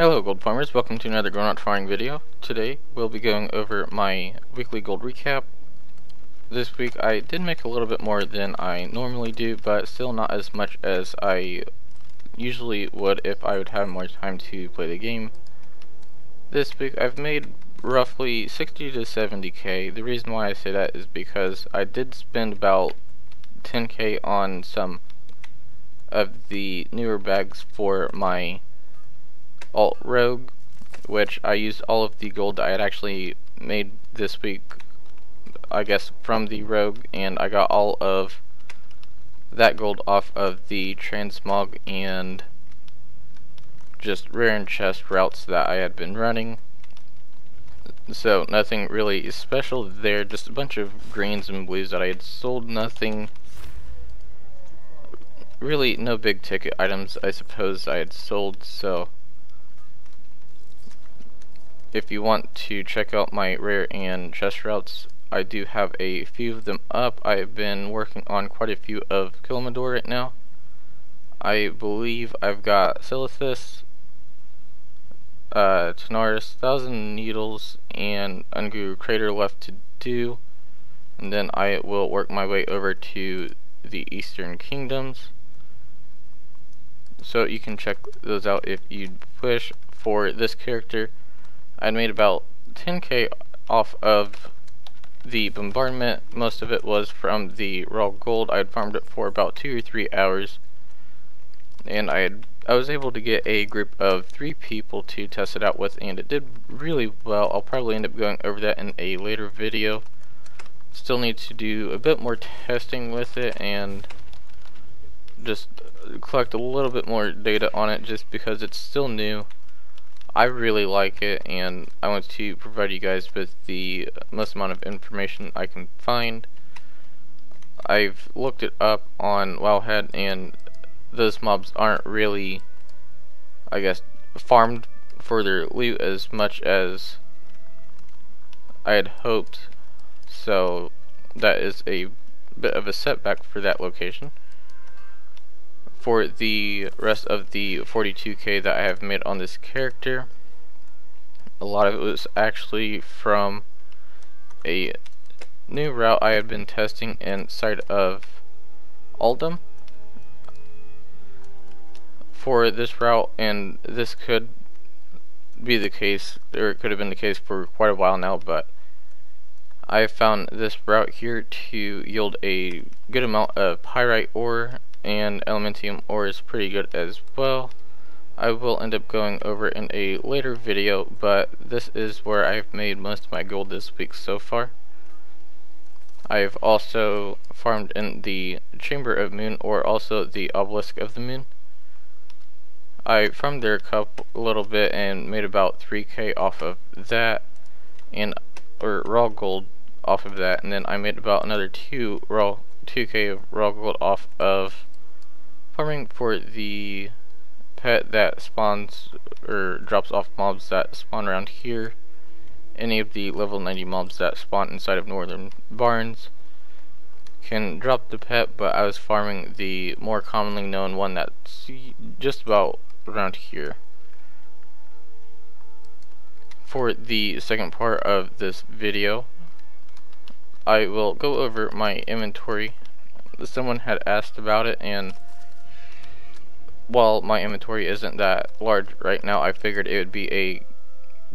Hello gold farmers, welcome to another Grown Out Farming video. Today we'll be going over my weekly gold recap. This week I did make a little bit more than I normally do, but still not as much as I usually would if I would have more time to play the game. This week I've made roughly 60 to 70k. The reason why I say that is because I did spend about 10k on some of the newer bags for my alt rogue, which I used all of the gold that I had actually made this week, I guess, from the rogue, and I got all of that gold off of the transmog and just rare and chest routes that I had been running. So nothing really special there, just a bunch of greens and blues that I had sold. Nothing really, no big ticket items I suppose I had sold. So if you want to check out my rare and chest routes, I do have a few of them up. I've been working on quite a few of Kilomador right now. I believe I've got Silithus, Tanaris, Thousand Needles, and Unguru Crater left to do, and then I will work my way over to the Eastern Kingdoms. So you can check those out if you wish. For this character, I made about 10k off of the bombardment. Most of it was from the raw gold. I had farmed it for about 2 or 3 hours, and I was able to get a group of 3 people to test it out with, and it did really well. I'll probably end up going over that in a later video. Still need to do a bit more testing with it and just collect a little bit more data on it, just because it's still new. I really like it, and I want to provide you guys with the most amount of information I can find. I've looked it up on Wowhead, and those mobs aren't really, I guess, farmed for their loot as much as I had hoped, so that is a bit of a setback for that location. For the rest of the 42k that I have made on this character, a lot of it was actually from a new route I had been testing inside of Aldum. For this route, and this could be the case, or it could have been the case for quite a while now, but I found this route here to yield a good amount of pyrite ore, and elementium ore is pretty good as well. I will end up going over in a later video, but this is where I've made most of my gold this week so far. I've also farmed in the Chamber of Moon, or also the Obelisk of the Moon. I farmed there a little bit and made about 3k off of that, and raw gold off of that, and then I made about another 2k of raw gold off of farming for the pet that spawns or drops off mobs that spawn around here. Any of the level 90 mobs that spawn inside of northern barns can drop the pet, but I was farming the more commonly known one that's just about around here. For the second part of this video, I will go over my inventory. Someone had asked about it, and while my inventory isn't that large right now, I figured it would be a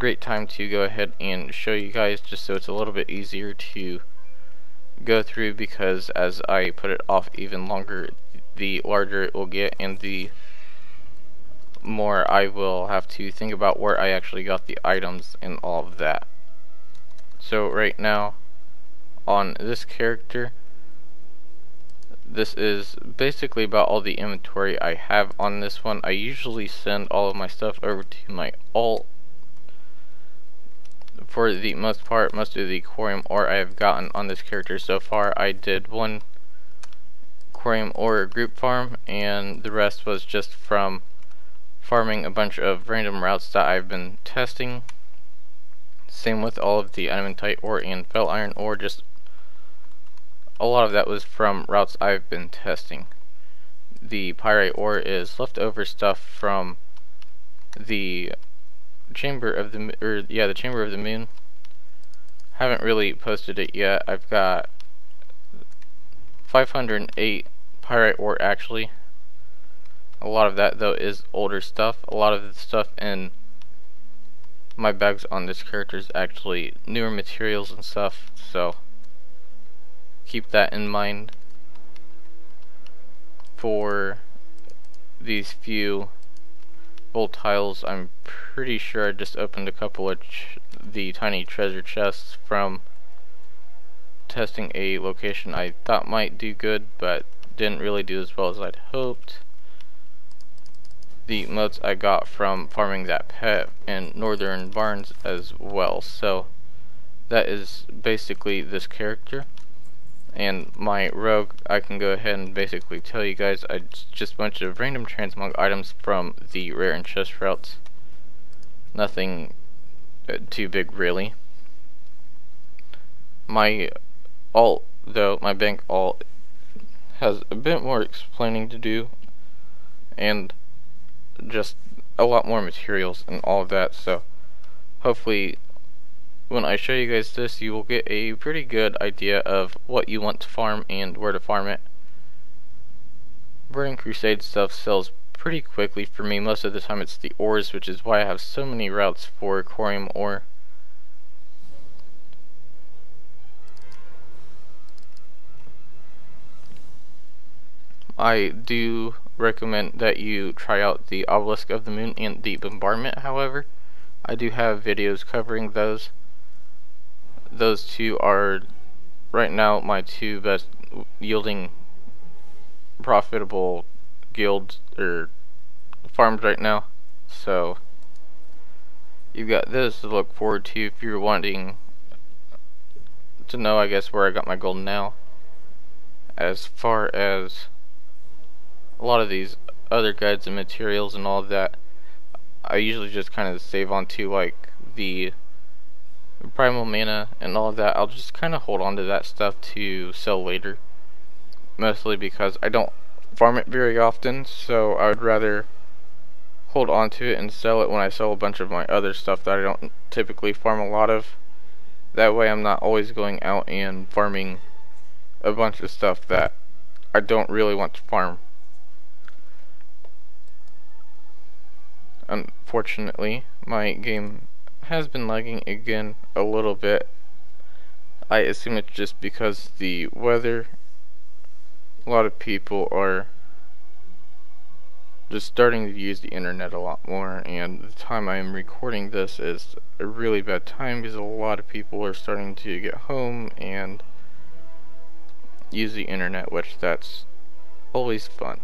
great time to go ahead and show you guys, just so it's a little bit easier to go through, because as I put it off even longer, the larger it will get, and the more I will have to think about where I actually got the items and all of that. So right now, on this character, this is basically about all the inventory I have on this one. I usually send all of my stuff over to my alt. For the most part, most of the Quarium ore I have gotten on this character so far, I did one Quarium ore group farm, and the rest was just from farming a bunch of random routes that I've been testing. Same with all of the Adamantite ore and Fel Iron ore, just a lot of that was from routes I've been testing. The pyrite ore is leftover stuff from the Chamber of the Chamber of the Moon. Haven't really posted it yet. I've got 508 pyrite ore actually. A lot of that though is older stuff. A lot of the stuff in my bags on this character is actually newer materials and stuff, so keep that in mind for these few gold tiles. I'm pretty sure I just opened a couple of the tiny treasure chests from testing a location I thought might do good, but didn't really do as well as I'd hoped. The motes I got from farming that pet in northern barns as well. So that is basically this character. And my rogue, I can go ahead and basically tell you guys, just a bunch of random transmog items from the rare and chest routes. Nothing too big really. My alt though, my bank alt has a bit more explaining to do, and just a lot more materials and all of that, so hopefully when I show you guys this you will get a pretty good idea of what you want to farm and where to farm it. Burning Crusade stuff sells pretty quickly for me. Most of the time it's the ores, which is why I have so many routes for corium ore. I do recommend that you try out the Obelisk of the Moon and the Bombardment, however. I do have videos covering those. Those two are right now my two best yielding profitable guilds or farms right now. So you've got this to look forward to if you're wanting to know, I guess, where I got my gold now. As far as a lot of these other guides and materials and all of that, I usually just kind of save on to like the primal mana and all of that. I'll just kind of hold on to that stuff to sell later, mostly because I don't farm it very often, so I would rather hold on to it and sell it when I sell a bunch of my other stuff that I don't typically farm a lot of. That way I'm not always going out and farming a bunch of stuff that I don't really want to farm. Unfortunately, my game has been lagging again a little bit. I assume it's just because the weather. A lot of people are just starting to use the internet a lot more, and the time I am recording this is a really bad time because a lot of people are starting to get home and use the internet, which that's always fun.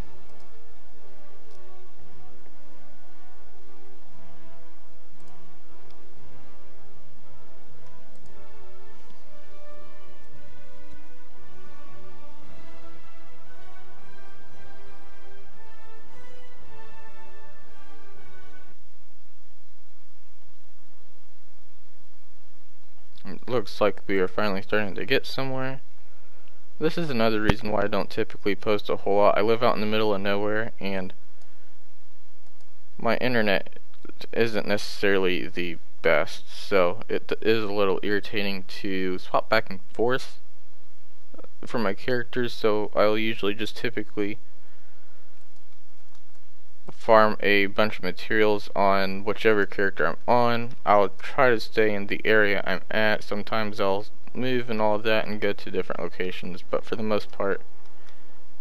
It looks like we are finally starting to get somewhere. This is another reason why I don't typically post a whole lot. I live out in the middle of nowhere, and my internet isn't necessarily the best, so it is a little irritating to swap back and forth for my characters, so I'll usually just typically farm a bunch of materials on whichever character I'm on. I'll try to stay in the area I'm at. Sometimes I'll move and all of that and go to different locations, but for the most part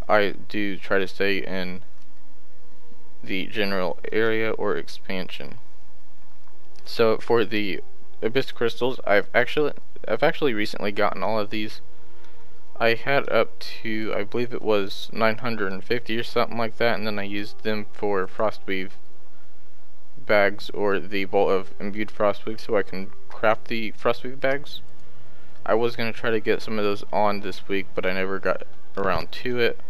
I do try to stay in the general area or expansion. So for the Abyss crystals, I've actually recently gotten all of these. I had up to, I believe it was 950 or something like that, and then I used them for Frostweave bags or the Bolt of Imbued Frostweave so I can craft the Frostweave bags. I was going to try to get some of those on this week, but I never got around to it.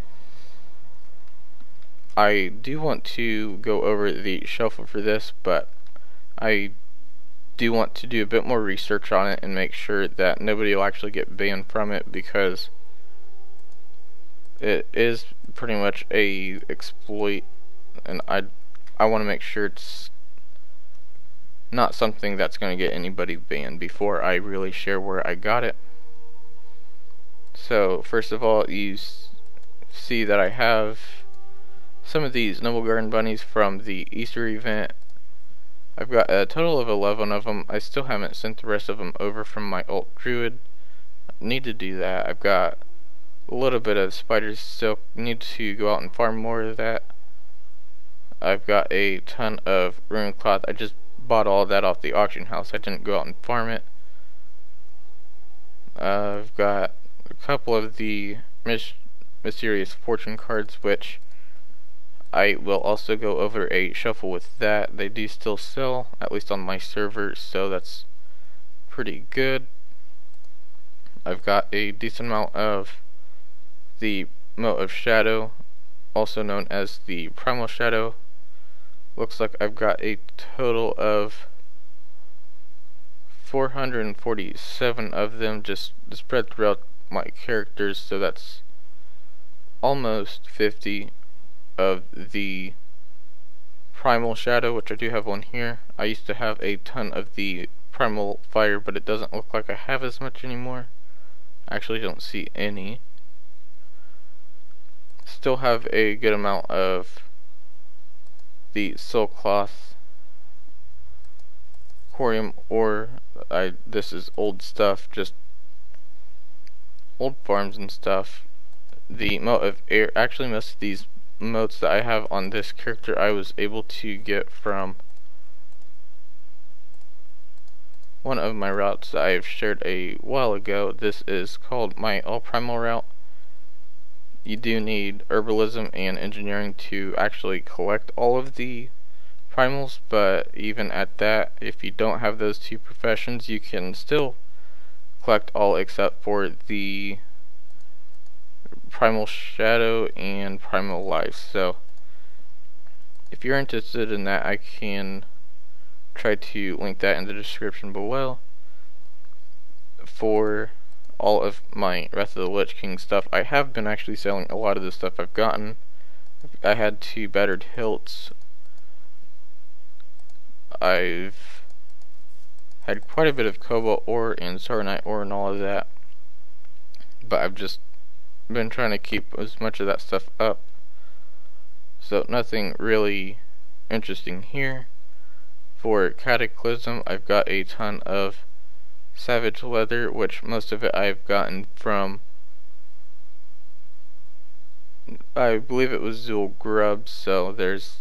I do want to go over the shuffle for this, but I do want to do a bit more research on it and make sure that nobody will actually get banned from it, because it is pretty much a exploit, and I want to make sure it's not something that's going to get anybody banned before I really share where I got it. So first of all, you see that I have some of these Noble Garden Bunnies from the Easter event. I've got a total of 11 of them. I still haven't sent the rest of them over from my alt druid. I need to do that. I've got a little bit of spider silk. Need to go out and farm more of that. I've got a ton of rune cloth. I just bought all of that off the auction house. I didn't go out and farm it. I've got a couple of the mysterious fortune cards, which I will also go over a shuffle with that. They do still sell, at least on my server, so that's pretty good. I've got a decent amount of the Mote of Shadow, also known as the Primal Shadow. Looks like I've got a total of 447 of them just spread throughout my characters, so that's almost 50 of the Primal Shadow, which I do have one here. I used to have a ton of the Primal Fire, but it doesn't look like I have as much anymore. I actually don't see any. Still have a good amount of the Soul Cloth, Corium ore. This is old stuff, just old farms and stuff. The Mote of Air, actually most of these motes that I have on this character I was able to get from one of my routes that I've shared a while ago. This is called my all primal route. You do need herbalism and engineering to actually collect all of the primals, but even at that, if you don't have those two professions, you can still collect all except for the Primal Shadow and Primal Life. So if you're interested in that, I can try to link that in the description below. For all of my Wrath of the Lich King stuff, I have been actually selling a lot of the stuff I've gotten. I had 2 battered hilts. I've had quite a bit of cobalt ore and sarnite ore and all of that, but I've just been trying to keep as much of that stuff up, so nothing really interesting here. For Cataclysm, I've got a ton of Savage Leather, which most of it I've gotten from, I believe it was Zool Grubs, so there's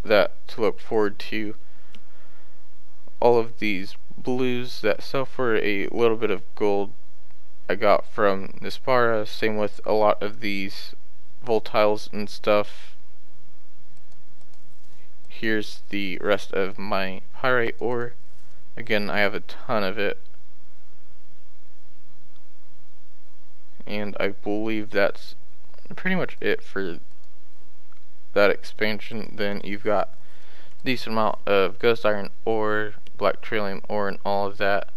that to look forward to. All of these blues that sell for a little bit of gold I got from Nispara, same with a lot of these volatiles and stuff. Here's the rest of my pyrite ore. Again, I have a ton of it, and I believe that's pretty much it for that expansion. Then you've got a decent amount of ghost iron ore, black trillium ore, and all of that.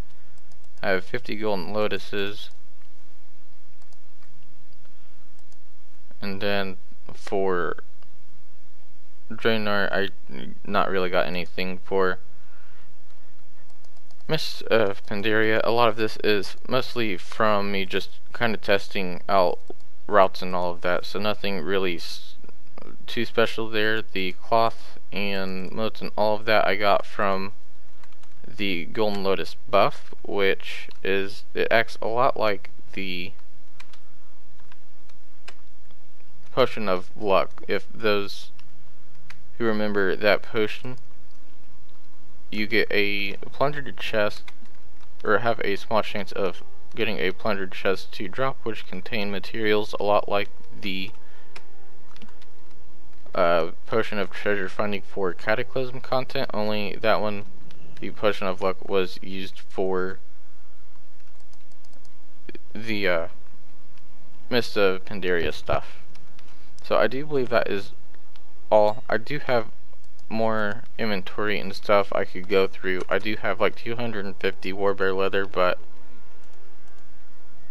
I have 50 golden lotuses, and then for Draenor, I not really got anything. For Mist of Pandaria, a lot of this is mostly from me just kind of testing out routes and all of that, so nothing really too special there. The cloth and motes and all of that I got from the Golden Lotus buff, which is, it acts a lot like the Potion of Luck. If those who remember that potion, you get a plundered chest, or have a small chance of getting a plundered chest to drop, which contain materials a lot like the Potion of Treasure Finding for Cataclysm content, only that one, the Potion of Luck, was used for the Mist of Pandaria stuff. So I do believe that is all. I do have more inventory and stuff I could go through. I do have like 250 Warbear leather, but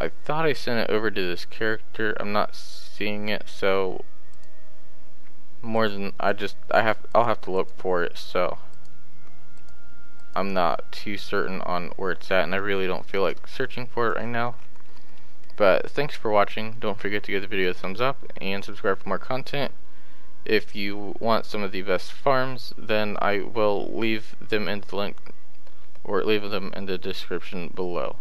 I thought I sent it over to this character. I'm not seeing it, so more than I'll have to look for it. So I'm not too certain on where it's at, and I really don't feel like searching for it right now. But thanks for watching. Don't forget to give the video a thumbs up and subscribe for more content. If you want some of the best farms, then I will leave them in the link, or leave them in the description below.